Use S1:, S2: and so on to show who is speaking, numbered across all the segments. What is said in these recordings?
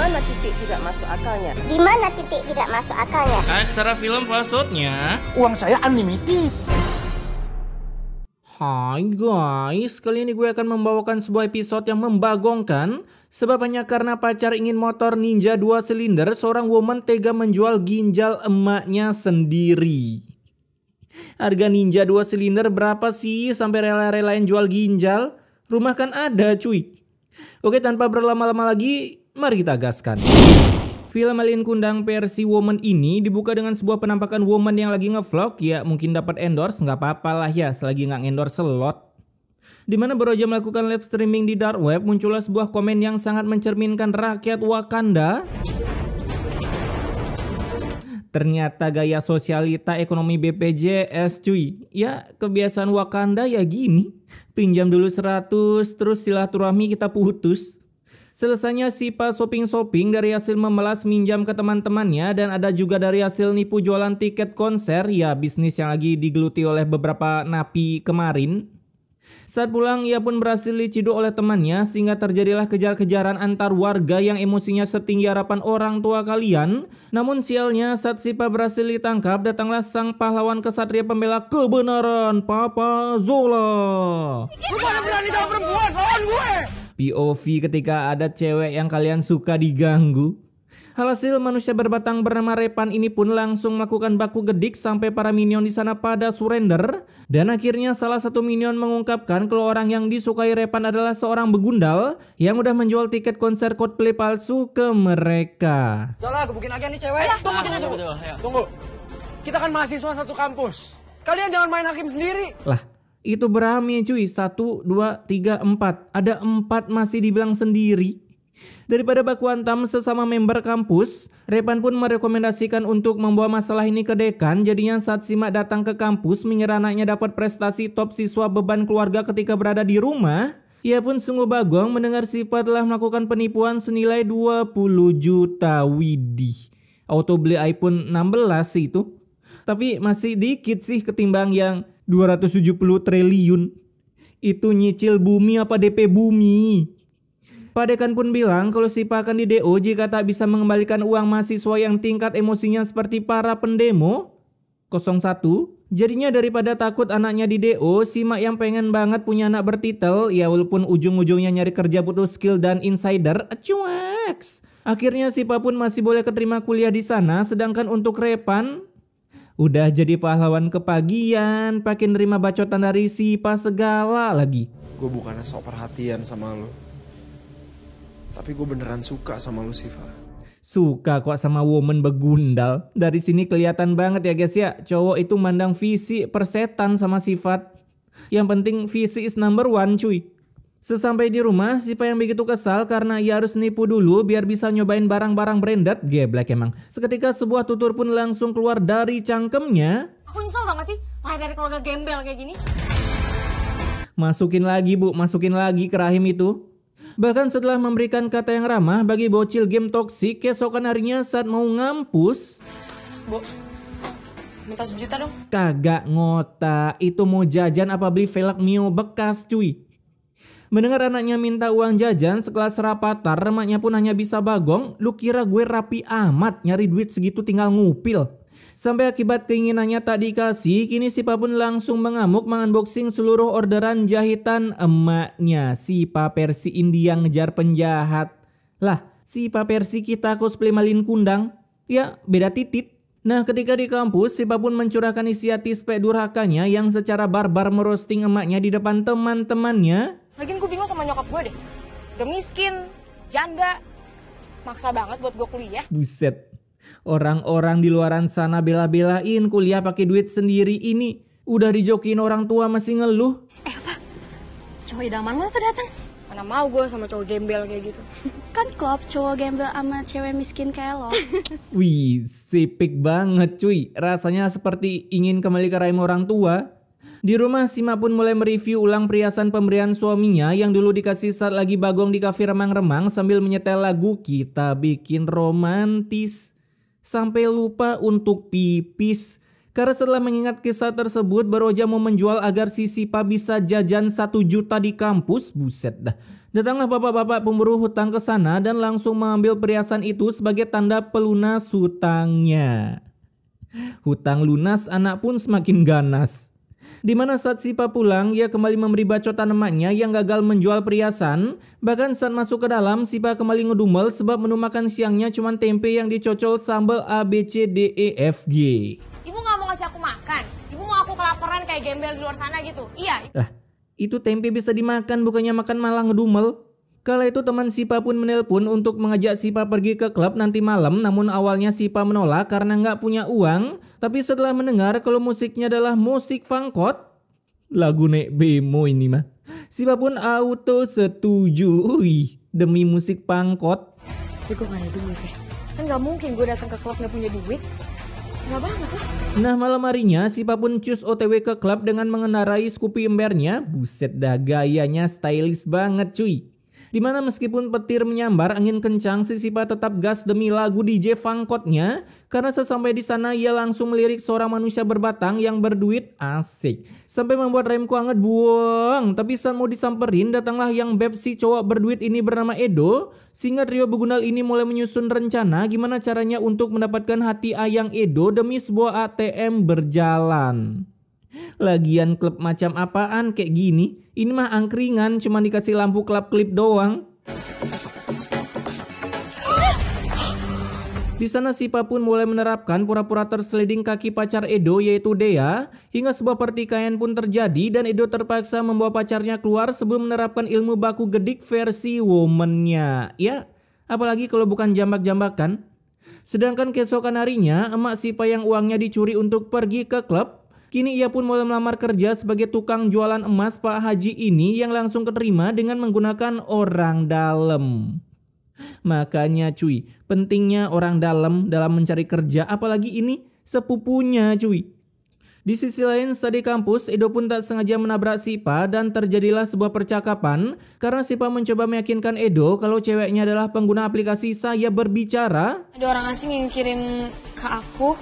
S1: mana titik tidak masuk akalnya?
S2: Di mana titik tidak masuk akalnya?
S3: Aksara film maksudnya.
S4: Uang saya unlimited.
S3: Hai guys, kali ini gue akan membawakan sebuah episode yang membagongkan. Sebab hanya karena pacar ingin motor Ninja 2 silinder, seorang woman tega menjual ginjal emaknya sendiri. Harga Ninja 2 silinder berapa sih sampai rela-relain jual ginjal? Rumah kan ada cuy. Oke, tanpa berlama-lama lagi, mari kita gaskan. Film Alien Kundang versi Woman ini dibuka dengan sebuah penampakan woman yang lagi ngevlog. Ya mungkin dapat endorse, nggak apa-apa lah ya selagi nggak endorse slot. Dimana baru aja melakukan live streaming di dark web, muncullah sebuah komen yang sangat mencerminkan rakyat Wakanda. Ternyata gaya sosialita ekonomi BPJS cuy. Ya kebiasaan Wakanda ya gini. Pinjam dulu 100 terus silaturahmi kita putus. Selesainya Sipa shopping-shopping dari hasil memelas minjam ke teman-temannya dan ada juga dari hasil nipu jualan tiket konser, ya bisnis yang lagi digeluti oleh beberapa napi kemarin. Saat pulang ia pun berhasil diciduk oleh temannya sehingga terjadilah kejar-kejaran antar warga yang emosinya setinggi harapan orang tua kalian. Namun sialnya saat Sipa berhasil ditangkap datanglah sang pahlawan kesatria pembela kebenaran, Papa Zola.
S4: Lu mana berani sama perempuan lawan gue?
S3: POV ketika ada cewek yang kalian suka diganggu. Alhasil manusia berbatang bernama Repan ini pun langsung melakukan baku gedik sampai para minion di sana pada surrender. Dan akhirnya salah satu minion mengungkapkan kalau orang yang disukai Repan adalah seorang begundal yang udah menjual tiket konser Coldplay palsu ke mereka.
S4: Udah lah, gebukin aja nih cewek. Tunggu. Kita kan mahasiswa satu kampus. Kalian jangan main hakim sendiri.
S3: Lah, itu berame cuy. 1, 2, 3, 4. Ada 4 masih dibilang sendiri. Daripada baku hantam sesama member kampus, Repan pun merekomendasikan untuk membawa masalah ini ke dekan. Jadinya saat Simak datang ke kampus mengira anaknya dapat prestasi top siswa beban keluarga ketika berada di rumah, ia pun sungguh bagong mendengar Sipa telah melakukan penipuan senilai 20 juta. Widih, auto beli iPhone 16 itu. Tapi masih dikit sih ketimbang yang 270 triliun. Itu nyicil bumi apa DP bumi? Padekan pun bilang kalau Sipa akan di-DO jika tak bisa mengembalikan uang mahasiswa yang tingkat emosinya seperti para pendemo. 01. Jadinya daripada takut anaknya di-DO, Simak yang pengen banget punya anak bertitel, ya walaupun ujung-ujungnya nyari kerja butuh skill dan insider, cueks. Akhirnya Sipa pun masih boleh keterima kuliah di sana, sedangkan untuk Repan udah jadi pahlawan kepagian, pakai nerima bacotan dari Sipa segala lagi.
S5: Gue bukannya sok perhatian sama lo, tapi gue beneran suka sama lu, Siva.
S3: Suka kok sama woman begundal. Dari sini kelihatan banget ya guys ya, cowok itu mandang fisik persetan sama sifat. Yang penting fisik is number one cuy. Sesampai di rumah, Sipa yang begitu kesal karena ia harus nipu dulu biar bisa nyobain barang-barang branded. Geblek emang. Seketika sebuah tutur pun langsung keluar dari cangkemnya.
S6: Aku nyesel banget sih lahir dari keluarga gembel kayak gini.
S3: Masukin lagi bu, masukin lagi ke rahim itu. Bahkan setelah memberikan kata yang ramah bagi bocil game toksik, keesokan harinya saat mau ngampus,
S6: Bu, minta 1 juta dong.
S3: Kagak ngota, itu mau jajan apa beli velg Mio bekas cuy. Mendengar anaknya minta uang jajan sekelas Rapatar, emaknya pun hanya bisa bagong. Lu kira gue rapi amat nyari duit segitu tinggal ngupil? Sampai akibat keinginannya tak dikasih, kini Sipa pun langsung mengamuk mengunboxing seluruh orderan jahitan emaknya. Sipa versi India ngejar penjahat. Lah, Sipa versi kita cosplay Malin Kundang. Ya, beda titit. Nah, ketika di kampus, Sipa pun mencurahkan isi hati spek durhakanya yang secara barbar merosting emaknya di depan teman-temannya.
S6: Lagian gue bingung sama nyokap gue deh. Udah miskin, janda, maksa banget buat gue kuliah.
S3: Buset. Orang-orang di luaran sana bela-belain kuliah pakai duit sendiri, ini udah dijokiin orang tua masih ngeluh.
S6: Apa? Cowok idaman mana tuh datang? Mana mau gue sama cowok gembel kayak gitu.
S2: Kan klop cowok gembel sama cewek miskin kayak lo.
S3: Wih, sipik banget cuy. Rasanya seperti ingin kembali ke rahim orang tua. Di rumah Sima pun mulai mereview ulang perhiasan pemberian suaminya yang dulu dikasih saat lagi bagong di kafe remang-remang sambil menyetel lagu Kita Bikin Romantis. Sampai lupa untuk pipis Karena setelah mengingat kisah tersebut, baru aja mau menjual agar si Sipa bisa jajan 1 juta di kampus. Buset dah. Datanglah bapak-bapak pemburu hutang ke sana dan langsung mengambil perhiasan itu sebagai tanda pelunas hutangnya. Hutang lunas, anak pun semakin ganas. Dimana saat Sipa pulang, ia kembali memberi bacotan emaknya yang gagal menjual perhiasan. Bahkan saat masuk ke dalam, Sipa kembali ngedumel sebab menu makan siangnya cuma tempe yang dicocol sambal ABCDEFG.
S6: Ibu gak mau ngasih aku makan? Ibu mau aku kelaparan kayak gembel di luar sana gitu? Iya.
S3: Lah, itu tempe bisa dimakan, bukannya makan malah ngedumel. Kala itu teman Sipa pun menelpon untuk mengajak Sipa pergi ke klub nanti malam, namun awalnya Sipa menolak karena nggak punya uang. Tapi setelah mendengar kalau musiknya adalah musik fangkot, lagu Nek Bemo ini mah, Sipa pun auto setuju. Wih, demi musik fangkot.
S6: Tapi gue gak ada duit ya. Kan gak mungkin gue datang ke klub gak punya duit. Gak banget lah.
S3: Nah malam harinya Sipa pun cus OTW ke klub dengan mengendarai Scoopy embernya. Buset dah, gayanya stylish banget cuy. Dimana meskipun petir menyambar angin kencang, si Sipa tetap gas demi lagu DJ fangkotnya. Karena sesampai di sana ia langsung melirik seorang manusia berbatang yang berduit. Asik. Sampai membuat remku anget buang. Tapi saat mau disamperin, datanglah yang beb si cowok berduit ini bernama Edo. Sehingga trio begunal ini mulai menyusun rencana gimana caranya untuk mendapatkan hati ayang Edo demi sebuah ATM berjalan. Lagian klub macam apaan kayak gini? Ini mah angkringan, cuma dikasih lampu klip doang. Di sana Sipa pun mulai menerapkan pura-pura terseliding kaki pacar Edo yaitu Dea. Hingga sebuah pertikaian pun terjadi dan Edo terpaksa membawa pacarnya keluar sebelum menerapkan ilmu baku gedik versi womannya. Ya, apalagi kalau bukan jambak-jambakan. Sedangkan keesokan harinya, emak Sipa yang uangnya dicuri untuk pergi ke klub, kini ia pun mulai melamar kerja sebagai tukang jualan emas Pak Haji ini yang langsung keterima dengan menggunakan orang dalam. Makanya cuy, pentingnya orang dalam mencari kerja, apalagi ini sepupunya cuy. Di sisi lain saat di kampus, Edo pun tak sengaja menabrak Sipa dan terjadilah sebuah percakapan karena Sipa mencoba meyakinkan Edo kalau ceweknya adalah pengguna aplikasi Saya Berbicara.
S6: Ada orang asing yang kirim ke aku.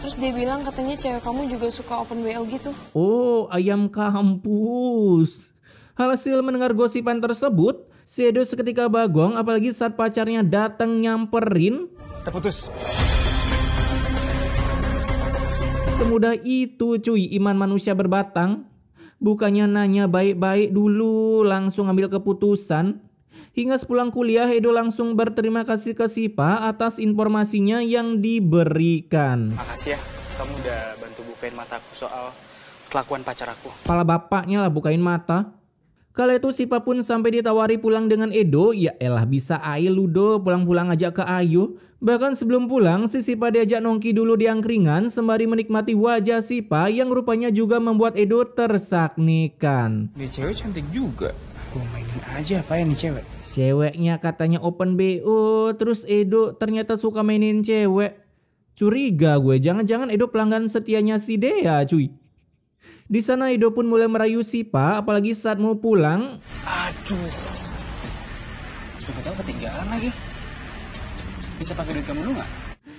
S6: Terus dia bilang katanya cewek kamu juga suka open BO gitu.
S3: Oh, ayam kampus. Hasil mendengar gosipan tersebut, si Edo seketika bagong apalagi saat pacarnya datang nyamperin.
S4: Terputus.
S3: Semudah itu cuy iman manusia berbatang. Bukannya nanya baik-baik dulu langsung ambil keputusan. Hingga sepulang kuliah, Edo langsung berterima kasih ke Sipa atas informasinya yang diberikan.
S7: Makasih ya, kamu udah bantu bukain mataku soal kelakuan pacar aku.
S3: Kepala bapaknya lah bukain mata. Kala itu Sipa pun sampai ditawari pulang dengan Edo. Ya elah bisa aja lu do, pulang-pulang aja ke Ayu. Bahkan sebelum pulang, si Sipa diajak nongki dulu di angkringan sembari menikmati wajah Sipa yang rupanya juga membuat Edo tersaknikan.
S7: Ini cewek cantik juga. Gue mainin aja apa ya nih cewek?
S3: Ceweknya katanya open BO, terus Edo ternyata suka mainin cewek. Curiga gue, jangan-jangan Edo pelanggan setianya si Dea cuy. Di sana Edo pun mulai merayu Sipa, apalagi saat mau pulang.
S7: Aduh, udah tahu ketinggalan lagi. Bisa pakai duit kamu dulu nggak?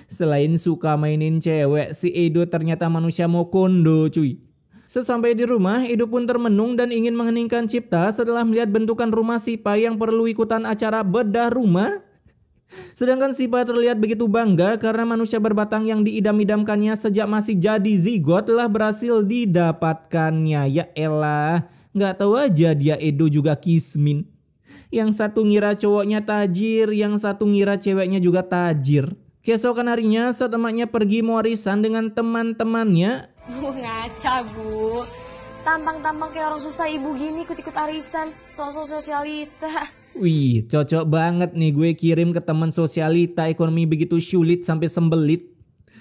S3: Selain suka mainin cewek, si Edo ternyata manusia mau kondo cuy. Sesampai di rumah, Edo pun termenung dan ingin mengheningkan cipta setelah melihat bentukan rumah Sipa yang perlu ikutan acara bedah rumah. Sedangkan Sipa terlihat begitu bangga karena manusia berbatang yang diidam-idamkannya sejak masih jadi zigot telah berhasil didapatkannya. Ya elah, nggak tahu aja dia Edo juga kismin. Yang satu ngira cowoknya tajir, yang satu ngira ceweknya juga tajir. Keesokan harinya saat emaknya pergi mau warisan dengan teman-temannya.
S6: Bu ngaca bu. Tampang-tampang kayak orang susah ibu gini ikut-ikut arisan. Sosialita.
S3: Wih, cocok banget nih gue kirim ke teman sosialita ekonomi begitu sulit sampai sembelit.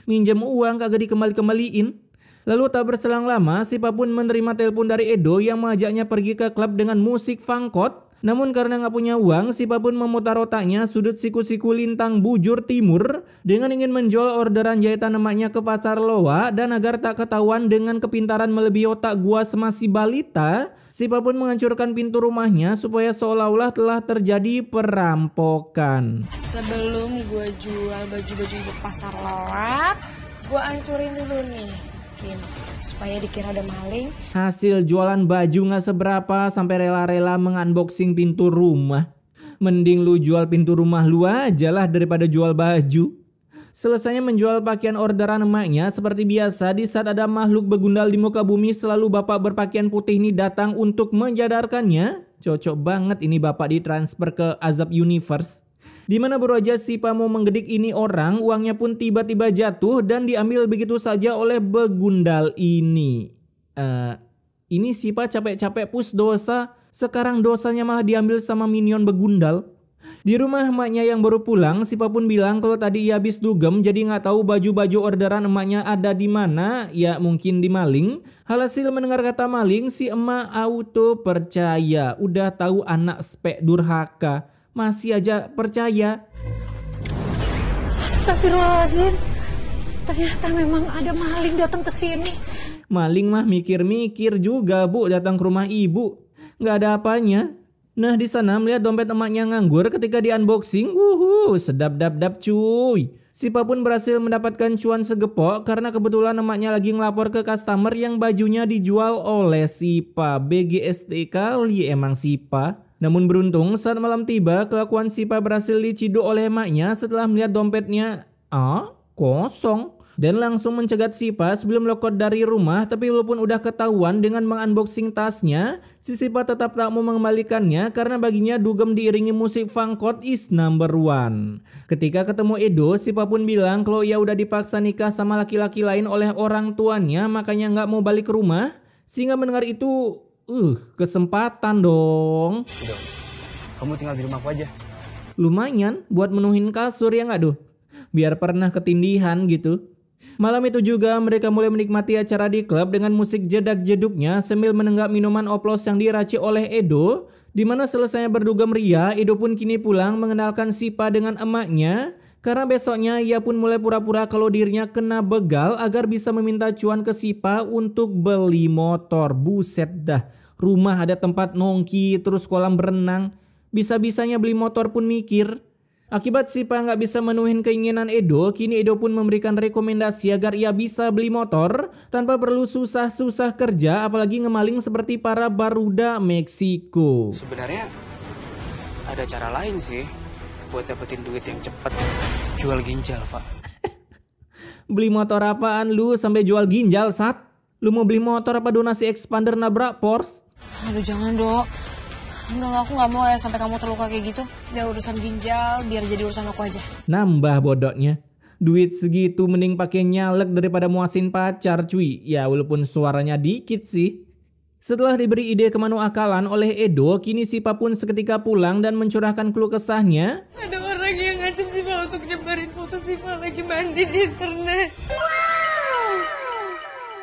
S3: Minjem uang kagak dikembali-kembaliin. Lalu tak berselang lama, Sipa pun menerima telepon dari Edo yang mengajaknya pergi ke klub dengan musik fangkot. Namun karena nggak punya uang, Sipa pun memutar otaknya sudut siku-siku lintang bujur timur dengan ingin menjual orderan jahitan emaknya ke pasar Loa. Dan agar tak ketahuan dengan kepintaran melebihi otak gua semasi balita, Sipa pun menghancurkan pintu rumahnya supaya seolah-olah telah terjadi perampokan.
S6: Sebelum gue jual baju-baju ibu pasar Loa, Gue hancurin dulu nih, Vin, supaya dikira ada maling.
S3: Hasil jualan baju nggak seberapa sampai rela-rela mengunboxing pintu rumah. Mending lu jual pintu rumah lu aja lah daripada jual baju. Selesainya menjual pakaian orderan emaknya, seperti biasa di saat ada makhluk begundal di muka bumi selalu bapak berpakaian putih ini datang untuk menjadarkannya. Cocok banget ini bapak ditransfer ke Azab Universe. Dimana baru aja Sipa mau menggedik ini orang, uangnya pun tiba-tiba jatuh dan diambil begitu saja oleh begundal ini. Ini Sipa capek-capek push dosa, sekarang dosanya malah diambil sama minion begundal. Di rumah emaknya yang baru pulang, Sipa pun bilang kalau tadi ia habis dugem jadi nggak tahu baju-baju orderan emaknya ada di mana, ya mungkin di maling. Hasil mendengar kata maling, si emak auto percaya, udah tahu anak spek durhaka, masih aja percaya.
S8: Astagfirullahaladzim, ternyata memang ada maling datang ke sini.
S3: Maling mah mikir-mikir juga bu datang ke rumah ibu, nggak ada apanya. Nah di sana melihat dompet emaknya nganggur ketika di unboxing, sedap dap cuy. Sipa pun berhasil mendapatkan cuan segepok karena kebetulan emaknya lagi ngelapor ke customer yang bajunya dijual oleh Sipa. BGST kali emang Sipa. Namun beruntung saat malam tiba kelakuan Sipa berhasil diciduk oleh emaknya setelah melihat dompetnya kosong. Dan langsung mencegat Sipa sebelum lokot dari rumah. Tapi walaupun udah ketahuan dengan mengunboxing tasnya, si Sipa tetap tak mau mengembalikannya karena baginya dugem diiringi musik Fangkot is number one. Ketika ketemu Edo, Sipa pun bilang kalau ia udah dipaksa nikah sama laki-laki lain oleh orang tuanya, makanya nggak mau balik ke rumah. Sehingga mendengar itu, kesempatan dong.
S7: Edo, kamu tinggal di rumahku aja.
S3: Lumayan buat menuhin kasur ya nggak Duh? Biar pernah ketindihan gitu. Malam itu juga mereka mulai menikmati acara di klub dengan musik jedak-jeduknya sambil menenggak minuman oplos yang diracik oleh Edo. Dimana selesainya berdugem ria, Edo pun kini pulang mengenalkan Sipa dengan emaknya. Karena besoknya ia pun mulai pura-pura kalau dirinya kena begal agar bisa meminta cuan ke Sipa untuk beli motor. Buset dah, rumah ada tempat nongki terus kolam berenang. Bisa-bisanya beli motor pun mikir. Akibat Sipa nggak bisa menuhin keinginan Edo, kini Edo pun memberikan rekomendasi agar ia bisa beli motor tanpa perlu susah-susah kerja, apalagi ngemaling seperti para baruda Meksiko.
S7: Sebenarnya ada cara lain sih buat dapetin duit yang cepet. Jual ginjal, Pak.
S3: Beli motor apaan lu sampai jual ginjal, Sat? Lu mau beli motor apa donasi expander nabrak Porsche?
S6: Aduh jangan dok. Enggak, aku nggak mau ya sampai kamu terluka kayak gitu. Udah urusan ginjal, biar jadi urusan aku aja.
S3: Nambah bodohnya. Duit segitu mending pakai nyalek daripada muasin pacar cuy. Ya walaupun suaranya dikit sih. Setelah diberi ide kemanu akalan oleh Edo, kini Sipa pun seketika pulang dan mencurahkan keluh kesahnya.
S8: Ada orang yang ngancam Sipa untuk nyebarin foto Sipa lagi mandi di internet.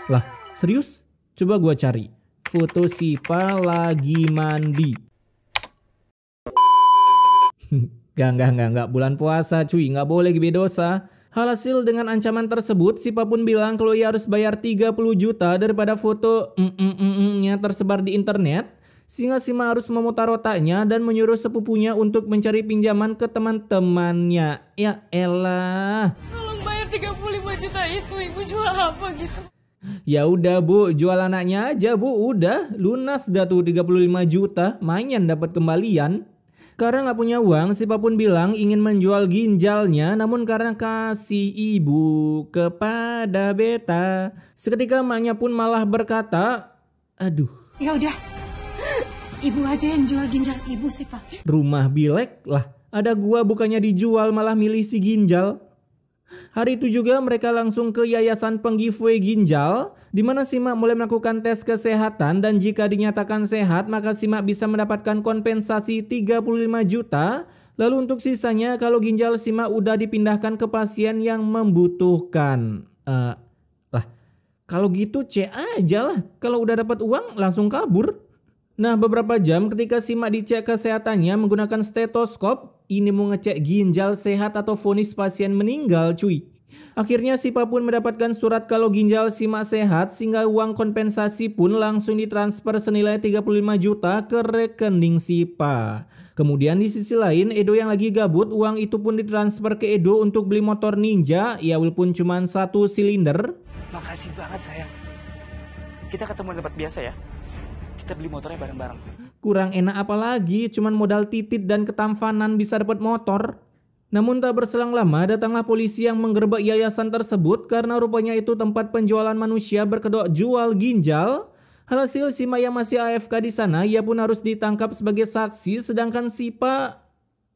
S3: Lah, serius? Coba gua cari. Foto Sipa lagi mandi. Enggak, bulan puasa cuy, nggak boleh gede dosa. Hasil dengan ancaman tersebut, Sipa pun bilang kalau ia harus bayar 30 juta daripada foto nya tersebar di internet. Sehingga Sipa harus memutar otaknya dan menyuruh sepupunya untuk mencari pinjaman ke teman-temannya. Ya elah.
S8: Tolong bayar 35 juta itu, ibu jual apa gitu?
S3: Ya udah bu, jual anaknya aja bu, udah lunas dah tuh 35 juta, mayan dapat kembalian. Karena nggak punya uang, Sipa pun bilang ingin menjual ginjalnya, namun karena kasih ibu kepada beta, seketika emaknya pun malah berkata, aduh.
S8: Ya udah, ibu aja yang jual ginjal ibu sih Pak.
S3: Rumah bilek lah, ada gua bukannya dijual malah milih si ginjal. Hari itu juga mereka langsung ke yayasan penggiveaway ginjal, di mana Simak mulai melakukan tes kesehatan dan jika dinyatakan sehat maka Simak bisa mendapatkan kompensasi 35 juta. Lalu untuk sisanya kalau ginjal Simak udah dipindahkan ke pasien yang membutuhkan. Lah, kalau gitu C aja lah, kalau udah dapat uang langsung kabur. Nah beberapa jam ketika Simak dicek kesehatannya menggunakan stetoskop, ini mau ngecek ginjal sehat atau vonis pasien meninggal cuy. Akhirnya Sipa pun mendapatkan surat kalau ginjal Sima sehat sehingga uang kompensasi pun langsung ditransfer senilai 35 juta ke rekening Sipa. Kemudian di sisi lain Edo yang lagi gabut, uang itu pun ditransfer ke Edo untuk beli motor Ninja, ya walaupun cuma 1 silinder.
S7: Makasih banget sayang. Kita ketemu di tempat biasa ya. Kita beli motornya bareng-bareng.
S3: Kurang enak apalagi, cuman modal titit dan ketamfanan bisa dapat motor. Namun tak berselang lama datanglah polisi yang menggerebek yayasan tersebut karena rupanya itu tempat penjualan manusia berkedok jual ginjal. Hasil Sima yang masih AFK di sana, ia pun harus ditangkap sebagai saksi, sedangkan Sipa,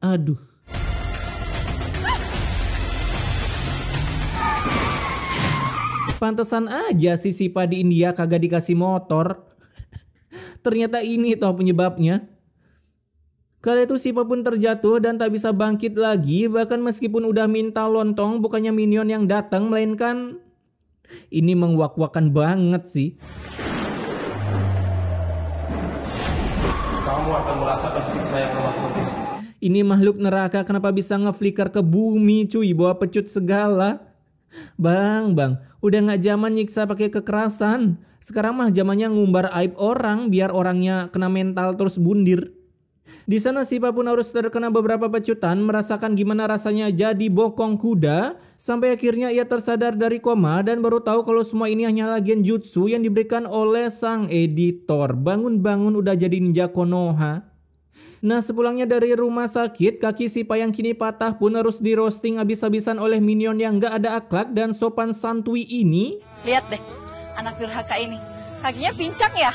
S3: aduh. Pantesan aja si Sipa di India kagak dikasih motor. Ternyata ini toh penyebabnya. Kala itu Sipa pun terjatuh dan tak bisa bangkit lagi, bahkan meskipun udah minta lontong bukannya minion yang datang melainkan ini mengwak-wakan banget sih.
S5: Kamu akan merasakan siksa yang amat pedih.
S3: Ini makhluk neraka kenapa bisa ngeflicker ke bumi cuy, bawa pecut segala. Bang, udah gak zaman nyiksa pakai kekerasan. Sekarang mah zamannya ngumbar aib orang biar orangnya kena mental terus bundir. Di sana Sipa pun harus terkena beberapa pecutan, merasakan gimana rasanya jadi bokong kuda, sampai akhirnya ia tersadar dari koma dan baru tahu kalau semua ini hanyalah genjutsu yang diberikan oleh sang editor. Bangun-bangun udah jadi ninja Konoha. Nah, sepulangnya dari rumah sakit, kaki Sipa yang kini patah pun harus di roasting habis-habisan oleh minion yang gak ada akhlak dan sopan santui ini.
S6: Lihat deh, anak durhaka ini. Kakinya pincang ya?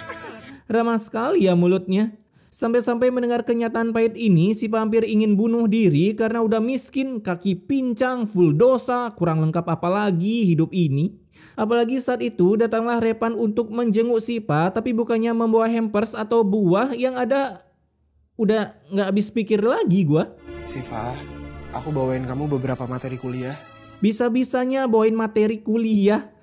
S3: Ramah sekali ya mulutnya. Sampai-sampai mendengar kenyataan pahit ini, Sipa hampir ingin bunuh diri karena udah miskin, kaki pincang, full dosa, kurang lengkap apalagi hidup ini. Apalagi saat itu datanglah Repan untuk menjenguk Sipa, tapi bukannya membawa hampers atau buah, yang ada udah gak habis pikir lagi gua.
S5: Siva, aku bawain kamu beberapa materi kuliah.
S3: Bisa-bisanya bawain materi kuliah.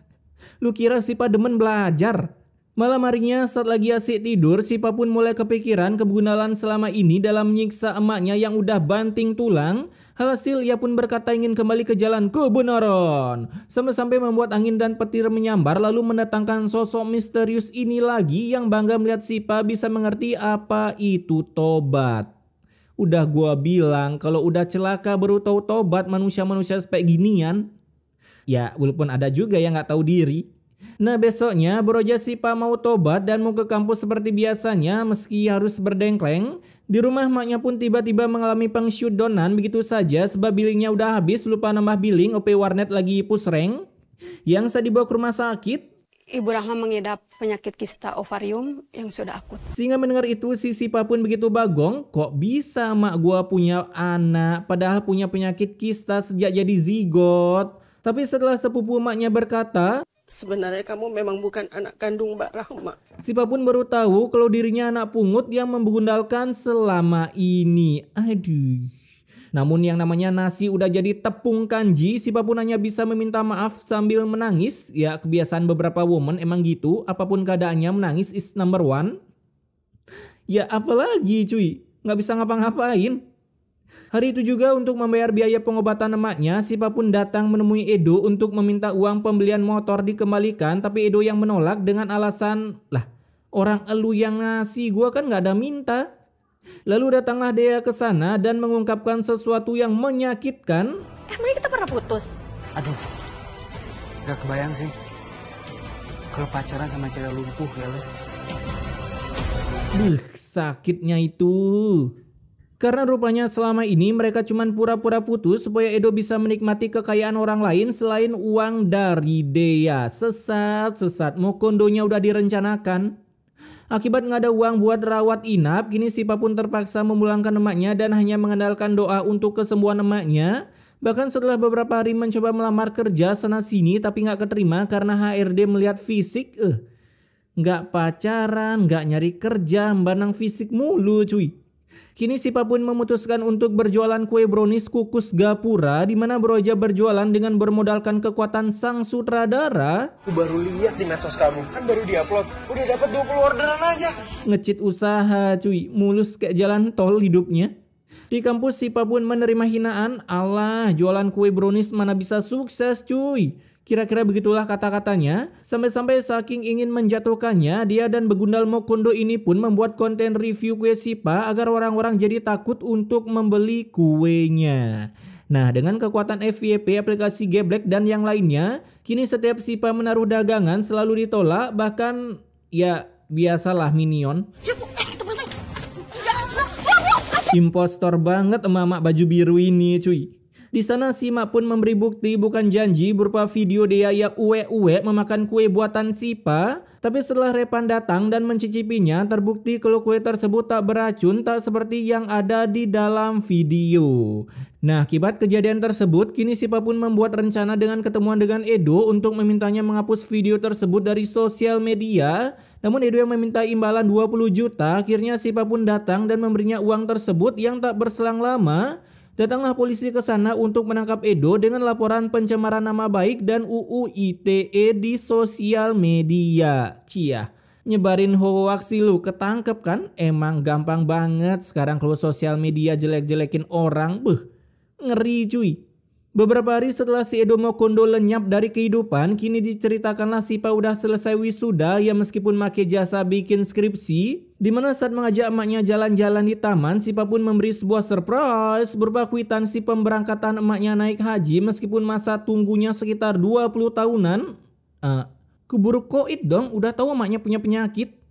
S3: Lu kira Sipa demen belajar? Malam harinya saat lagi asik tidur, Sipa pun mulai kepikiran kegundalan selama ini dalam menyiksa emaknya yang udah banting tulang. Hasil ia pun berkata ingin kembali ke jalan kebenaran. Sampai-sampai membuat angin dan petir menyambar lalu mendatangkan sosok misterius ini lagi yang bangga melihat Sipa bisa mengerti apa itu tobat. Udah gua bilang kalau udah celaka baru tahu tobat manusia-manusia spek ginian. Ya walaupun ada juga yang gak tahu diri. Nah besoknya beroja Sipa mau tobat dan mau ke kampus seperti biasanya meski harus berdengkleng. Di rumah maknya pun tiba-tiba mengalami pengshutdownan begitu saja sebab billingnya udah habis, lupa nambah billing, OP warnet lagi push rank. Yang saat dibawa ke rumah sakit,
S8: Ibu Rahma mengidap penyakit kista ovarium yang sudah akut.
S3: Sehingga mendengar itu si Sipa pun begitu bagong, kok bisa mak gua punya anak padahal punya penyakit kista sejak jadi zigot. Tapi setelah sepupu maknya berkata,
S8: Sebenarnya kamu memang bukan anak kandung Mbak Rahma.
S3: Sipa pun baru tahu kalau dirinya anak pungut yang membegundalkan selama ini. Aduh. Namun yang namanya nasi udah jadi tepung kanji, Sipa pun hanya bisa meminta maaf sambil menangis. Ya kebiasaan beberapa woman emang gitu, apapun keadaannya menangis is number one. Ya apalagi cuy, nggak bisa ngapa-ngapain. Hari itu juga untuk membayar biaya pengobatan emaknya, Sipa pun datang menemui Edo untuk meminta uang pembelian motor dikembalikan, tapi Edo yang menolak dengan alasan, lah orang elu yang ngasih gua kan gak ada minta. Lalu datanglah dia ke sana dan mengungkapkan sesuatu yang menyakitkan.
S6: Emangnya kita pernah putus?
S7: Aduh, gak kebayang sih. Kalau pacaran sama cewek lumpuh ya lo.
S3: Sakitnya itu. Karena rupanya selama ini mereka cuma pura-pura putus supaya Edo bisa menikmati kekayaan orang lain selain uang dari Dea. Sesat, mau kondonya udah direncanakan. Akibat nggak ada uang buat rawat inap, kini Sipa pun terpaksa memulangkan emaknya dan hanya mengandalkan doa untuk kesembuhan emaknya. Bahkan setelah beberapa hari mencoba melamar kerja sana-sini tapi nggak keterima karena HRD melihat fisik. Nggak pacaran, nggak nyari kerja, memandang fisik mulu cuy. Kini Sipa pun memutuskan untuk berjualan kue brownies kukus gapura, di mana beroja berjualan dengan bermodalkan kekuatan sang sutradara.
S4: Aku baru lihat di medsos kamu, kan baru diupload, udah dapat 20 orderan aja.
S3: Ngecit usaha cuy, mulus kayak jalan tol hidupnya. Di kampus Sipa pun menerima hinaan. Alah, jualan kue brownies mana bisa sukses cuy. Kira-kira begitulah kata-katanya. Sampai-sampai saking ingin menjatuhkannya, dia dan begundal Mokondo ini pun membuat konten review kue Sipa agar orang-orang jadi takut untuk membeli kuenya. Nah, dengan kekuatan FYP, aplikasi Geblek dan yang lainnya, kini setiap Sipa menaruh dagangan selalu ditolak, bahkan ya biasalah minion. Impostor banget emak-emak baju biru ini cuy. Di sana si Mak pun memberi bukti bukan janji berupa video dia yang uwe-uwe memakan kue buatan Sipa. Tapi setelah Repan datang dan mencicipinya, terbukti kalau kue tersebut tak beracun, tak seperti yang ada di dalam video. Nah, akibat kejadian tersebut, kini Sipa pun membuat rencana dengan ketemuan dengan Edo untuk memintanya menghapus video tersebut dari sosial media. Namun Edo yang meminta imbalan 20 juta, akhirnya Sipa pun datang dan memberinya uang tersebut yang tak berselang lama. Datanglah polisi ke sana untuk menangkap Edo dengan laporan pencemaran nama baik dan UU ITE di sosial media. Cia, nyebarin hoax sih lu, ketangkep kan? Emang gampang banget sekarang kalau sosial media jelek-jelekin orang. Ngeri cuy. Beberapa hari setelah si Edo Mokondo lenyap dari kehidupan, kini diceritakanlah Sipa udah selesai wisuda ya meskipun make jasa bikin skripsi. Dimana saat mengajak emaknya jalan-jalan di taman, Sipa pun memberi sebuah surprise berupa kwitansi pemberangkatan emaknya naik haji meskipun masa tunggunya sekitar 20 tahunan. Keburu koit dong, udah tahu emaknya punya penyakit.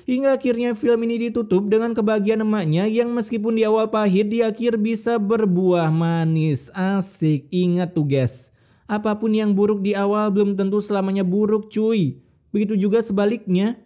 S3: Hingga akhirnya film ini ditutup dengan kebahagiaan emaknya yang meskipun di awal pahit di akhir bisa berbuah manis. Asik, ingat tuh guys, apapun yang buruk di awal belum tentu selamanya buruk cuy. Begitu juga sebaliknya.